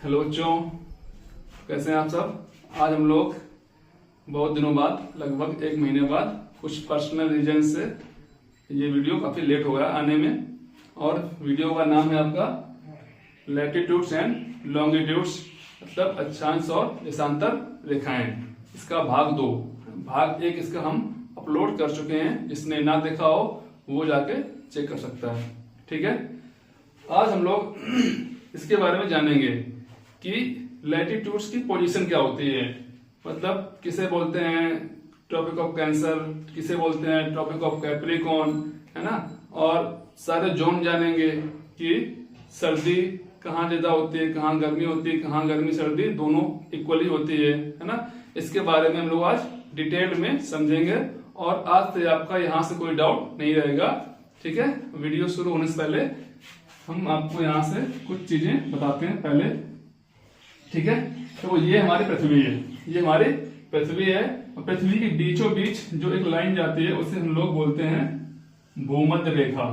Hello बच्चों, कैसे हैं आप सब। आज हम लोग बहुत दिनों बाद, लगभग 1 महीने बाद, कुछ पर्सनल रीजन से ये वीडियो काफ़ी लेट हो गया आने में। और वीडियो का नाम है आपका लैटिट्यूड्स एंड लॉन्गिट्यूड्स, मतलब अक्षांश और देशांतर रेखाएं। इसका भाग 2, भाग 1 इसका हम अपलोड कर चुके हैं। जिसने ना देखा हो वो जाके चेक कर सकता है। ठीक है, आज हम लोग इसके बारे में जानेंगे कि लैटिट्यूड्स की पोजीशन क्या होती है, मतलब किसे बोलते हैं ट्रॉपिक ऑफ कैंसर, किसे बोलते हैं ट्रॉपिक ऑफ कैप्रिकॉर्न, है ना। और सारे जोन जानेंगे कि सर्दी कहाँ ज्यादा होती है, कहाँ गर्मी होती है, कहाँ गर्मी सर्दी दोनों इक्वली होती है ना। इसके बारे में हम लोग आज डिटेल में समझेंगे और आज से आपका यहाँ से कोई डाउट नहीं रहेगा। ठीक है, वीडियो शुरू होने से पहले हम आपको यहाँ से कुछ चीजें बताते हैं पहले। ठीक है, तो ये हमारी पृथ्वी है, ये हमारी पृथ्वी है। और पृथ्वी के बीचों बीच जो एक लाइन जाती है उसे हम लोग बोलते हैं भूमध्य रेखा।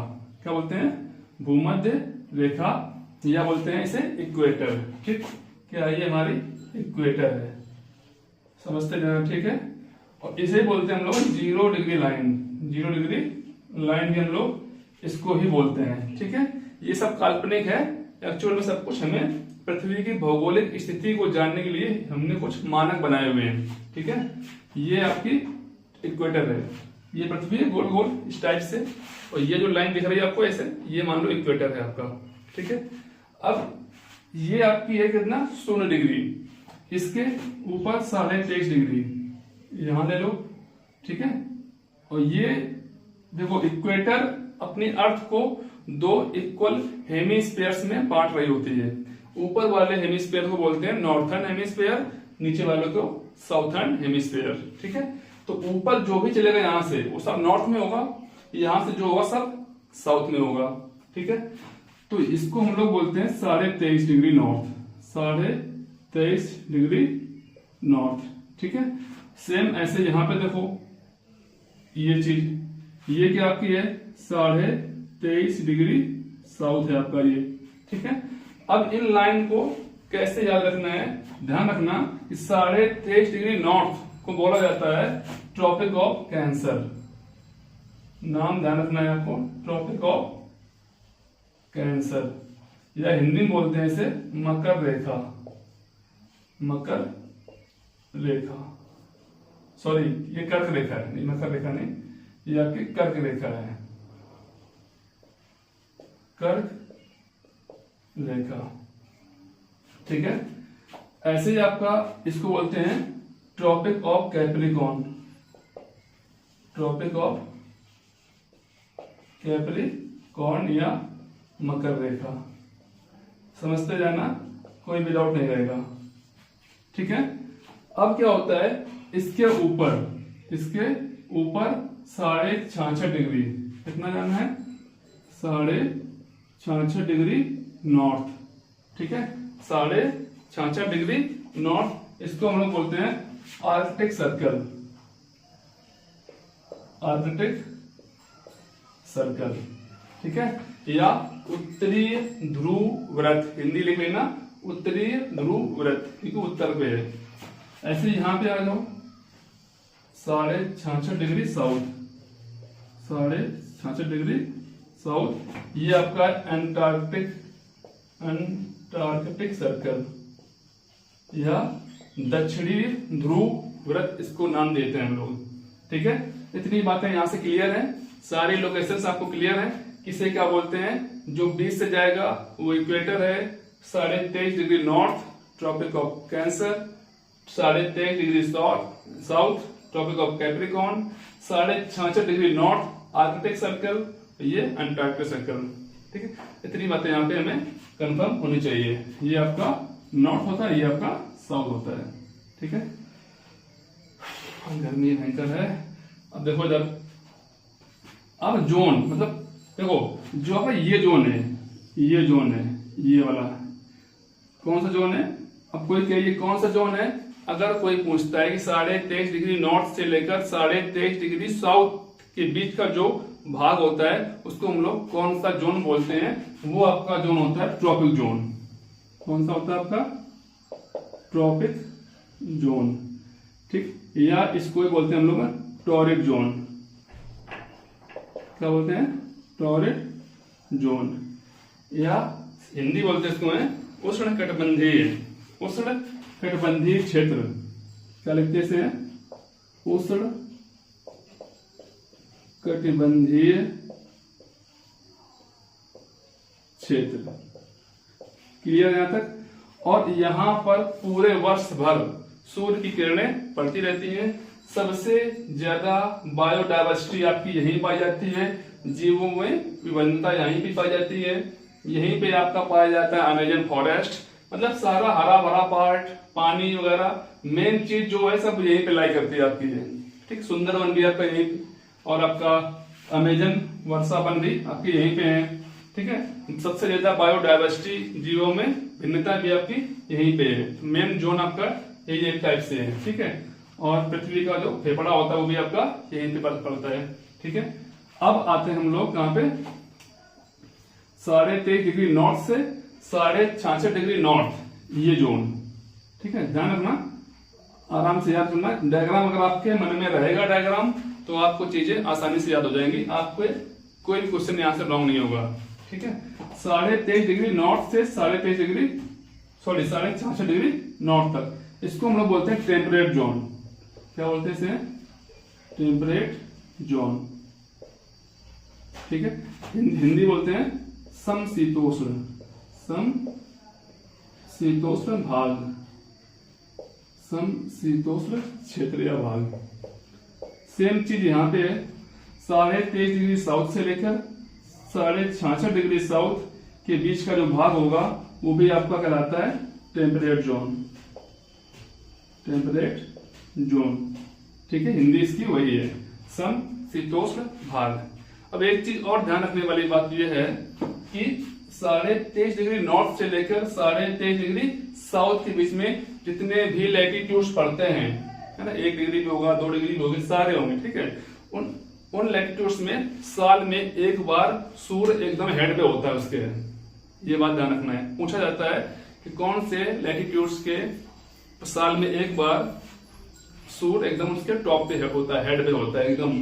क्या बोलते हैं? भूमध्य रेखा, या बोलते हैं इसे इक्वेटर। ठीक, क्या ये हमारी इक्वेटर है, समझते जाना। ठीक है, और इसे बोलते हैं हम लोग 0 डिग्री लाइन। 0 डिग्री लाइन भी हम लोग इसको ही बोलते हैं। ठीक है, ये सब काल्पनिक है, एक्चुअल में सब कुछ हमें पृथ्वी की भौगोलिक स्थिति को जानने के लिए हमने कुछ मानक बनाए हुए हैं। ठीक है, ये आपकी इक्वेटर है, ये पृथ्वी है गोल गोल इस टाइप से, और ये जो लाइन दिख रही है आपको ऐसे, ये मान लो इक्वेटर है आपका। ठीक है, अब ये आपकी है कितना 0 डिग्री, इसके ऊपर 23.5 डिग्री यहां ले लो। ठीक है, और ये देखो इक्वेटर अपनी अर्थ को 2 इक्वल हेमिस्फीयर्स में बांट रही होती है। ऊपर वाले हेमिस्फीयर को बोलते हैं नॉर्थर्न हेमिस्फीयर, नीचे वाले को साउथर्न हेमिस्फीयर। ठीक है, तो ऊपर जो भी चलेगा यहाँ से वो सब नॉर्थ में होगा, यहाँ से जो होगा सब साउथ में होगा। ठीक है, तो इसको हम लोग बोलते हैं 23.5 डिग्री नॉर्थ, 23.5 डिग्री नॉर्थ। ठीक है, सेम ऐसे यहाँ पे देखो ये चीज, ये क्या आपकी है 23.5 डिग्री साउथ है आपका ये। ठीक है, अब इन लाइन को कैसे याद रखना है, ध्यान रखना कि 23.5 डिग्री नॉर्थ को बोला जाता है ट्रॉपिक ऑफ कैंसर। नाम ध्यान रखना है आपको, ट्रॉपिक ऑफ कैंसर, या हिंदी में बोलते हैं इसे मकर रेखा। मकर रेखा, सॉरी ये कर्क रेखा है, नहीं मकर रेखा नहीं, ये आपकी कर्क रेखा है, कर्क रेखा। ठीक है, ऐसे ही आपका इसको बोलते हैं tropic of Capricorn. Tropic of Capricorn या मकर रेखा, समझते जाना, कोई भी डाउट नहीं रहेगा। ठीक है, अब क्या होता है इसके ऊपर 66.5 डिग्री, कितना जाना है 66.5 डिग्री नॉर्थ। ठीक है, 66.5 डिग्री नॉर्थ, इसको हम लोग बोलते हैं आर्कटिक सर्कल। आर्कटिक सर्कल, ठीक है, या उत्तरीय ध्रुव व्रत, हिंदी लिख लेना उत्तरीय ध्रुव व्रत, क्योंकि उत्तर पे है। ऐसे यहां पे आ जाओ 66.5 डिग्री साउथ, 66.5 डिग्री साउथ, ये आपका अंटार्कटिक सर्कल या दक्षिणी ध्रुव व्रत, इसको नाम देते हैं हम लोग। ठीक है, इतनी बातें यहां से क्लियर है, सारे लोकेशंस आपको क्लियर है। किसे क्या बोलते हैं, जो बीच से जाएगा वो इक्वेटर है, 23.5 degree north tropic of Cancer, 23.5 degree south tropic of Capricorn, 66.5 degree north Arctic circle, ये अंटार्कटिक सर्कल। ठीक है, इतनी बातें यहाँ पे हमें कंफर्म होनी चाहिए। ये आपका नॉर्थ होता है, ये आपका साउथ होता है। ठीक है, गर्मी भयंकर है। अब देखो इधर, अब जोन, मतलब देखो जो आपका ये जोन है, ये जोन है, ये वाला कौन सा जोन है, अब कोई कहिए कौन सा जोन है। अगर कोई पूछता है कि 23.5 डिग्री नॉर्थ से लेकर 23.5 डिग्री साउथ के बीच का जो भाग होता है उसको हम लोग कौन सा जोन बोलते हैं, वो आपका जोन होता है ट्रॉपिक जोन। कौन सा होता है आपका ट्रॉपिक जोन, ठीक, या इसको बोलते हैं हम लोग टॉरिड जोन। क्या बोलते हैं? टॉरिड जोन, या हिंदी बोलते हैं इसको है उष्ण कटिबंधीय, उष्ण कटिबंधीय क्षेत्र। क्या लिखते हैं इसे? उष्ण कटिबंधीय क्षेत्र। क्लियर यहां तक? और यहां पर पूरे वर्ष भर सूर्य की किरणें पड़ती रहती हैं। सबसे ज्यादा बायोडायवर्सिटी आपकी यहीं पाई जाती है, जीवों में विभिन्नता यहीं भी पाई जाती है। यहीं पे आपका पाया जाता है अमेजन फॉरेस्ट, मतलब सारा हरा भरा पार्ट, पानी वगैरह, मेन चीज जो है सब यहीं पे लाई करती है आपकी है, ठीक। सुंदरवन भी आपका यहीं और आपका अमेजन वर्षा वन भी आपकी यहीं पे है, ठीक है। सबसे ज्यादा बायोडायवर्सिटी जीवों में भिन्नता भी आपकी यहीं पे है। मेन जोन आपका यही एक टाइप से है, ठीक है। और पृथ्वी का जो फेफड़ा होता है वो भी आपका यहीं पे पड़ता है, ठीक है। अब आते हैं हम लोग कहां पे? 23.5 डिग्री नॉर्थ से 66.5 डिग्री नॉर्थ, ये जोन, ठीक है। ध्यान रखना, आराम से याद करना। डायग्राम अगर आपके मन में रहेगा डायग्राम, तो आपको चीजें आसानी से याद हो जाएंगी, आपको कोई भी क्वेश्चन यहाँ से रॉन्ग नहीं होगा, ठीक है। 23.5 डिग्री नॉर्थ से 66.5 डिग्री नॉर्थ तक, इसको हम लोग बोलते हैं टेम्परेट जोन। क्या बोलते हैं इसे? टेम्परेट जोन, ठीक है। हिंदी बोलते हैं समशीतोष्ण, समशीतोष्ण भाग, समशीतोष्ण क्षेत्र या भाग। सेम चीज यहाँ पे है, 23.5 डिग्री साउथ से लेकर 66.5 डिग्री साउथ के बीच का जो भाग होगा वो भी आपका कहलाता है टेम्परेट जोन, टेम्परेट जोन, ठीक है। हिंदी इसकी वही है, समशीतोष्ण भाग। अब एक चीज और ध्यान रखने वाली बात यह है कि 23.5 डिग्री नॉर्थ से लेकर 23.5 डिग्री साउथ के बीच में जितने भी लैटिट्यूड्स पड़ते हैं, है ना, 1 डिग्री भी होगा, 2 डिग्री भी होगी, सारे होंगे, ठीक है। उन लैटिट्यूड्स में साल में एक बार सूर्य एकदम हेड पे होता है उसके, ये बात ध्यान रखना है। पूछा जाता है कि कौन से लैटिट्यूड्स के साल में एक बार सूर्य एकदम उसके टॉप पे होता है, हेड पे होता है, एकदम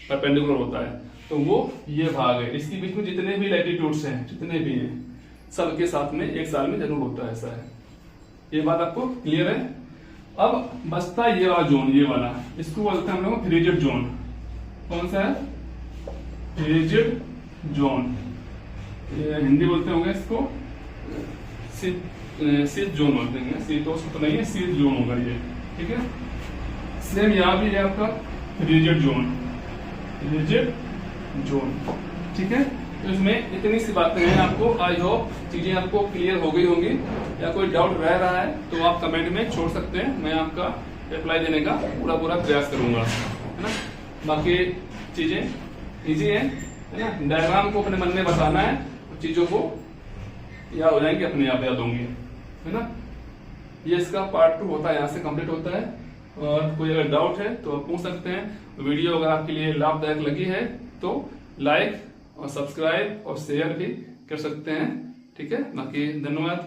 परपेंडिकुलर होता है, तो वो ये भाग है। इसके बीच में जितने भी लैटिट्यूड्स हैं, जितने भी हैं, सबके साथ में एक साल में जरूर होता है, ऐसा है। ये बात आपको क्लियर है? अब बचता ये वाला जोन, ये वाला, इसको बोलते हैं हम लोग फ्रीजिड जोन। कौन सा है? फ्रीजिड जोन, हिंदी बोलते होंगे इसको शीत जोन बोलते हैं, शीतोष्ण तो नहीं है, शीत जोन होगा ये, ठीक है। सेम यहाँ भी है आपका फ्रीजिड जोन, फ्रीजिड जोन, ठीक है। तो इसमें इतनी सी बातें हैं, आपको आई होप चीजें आपको क्लियर हो गई होंगी। या कोई डाउट रह रहा है तो आप कमेंट में छोड़ सकते हैं, मैं आपका रिप्लाई देने का पूरा प्रयास करूंगा, है ना। बाकी चीजें इजी है ना, डायग्राम को अपने मन में बताना है, चीजों को याद हो जाएंगी, अपने आप याद होंगी, है ना। ये इसका पार्ट 2 होता है, यहाँ से कंप्लीट होता है। और कोई अगर डाउट है तो आप पूछ सकते हैं। वीडियो अगर आपके लिए लाभदायक लगी है तो लाइक और सब्सक्राइब और शेयर भी कर सकते हैं, ठीक है। बाकी धन्यवाद।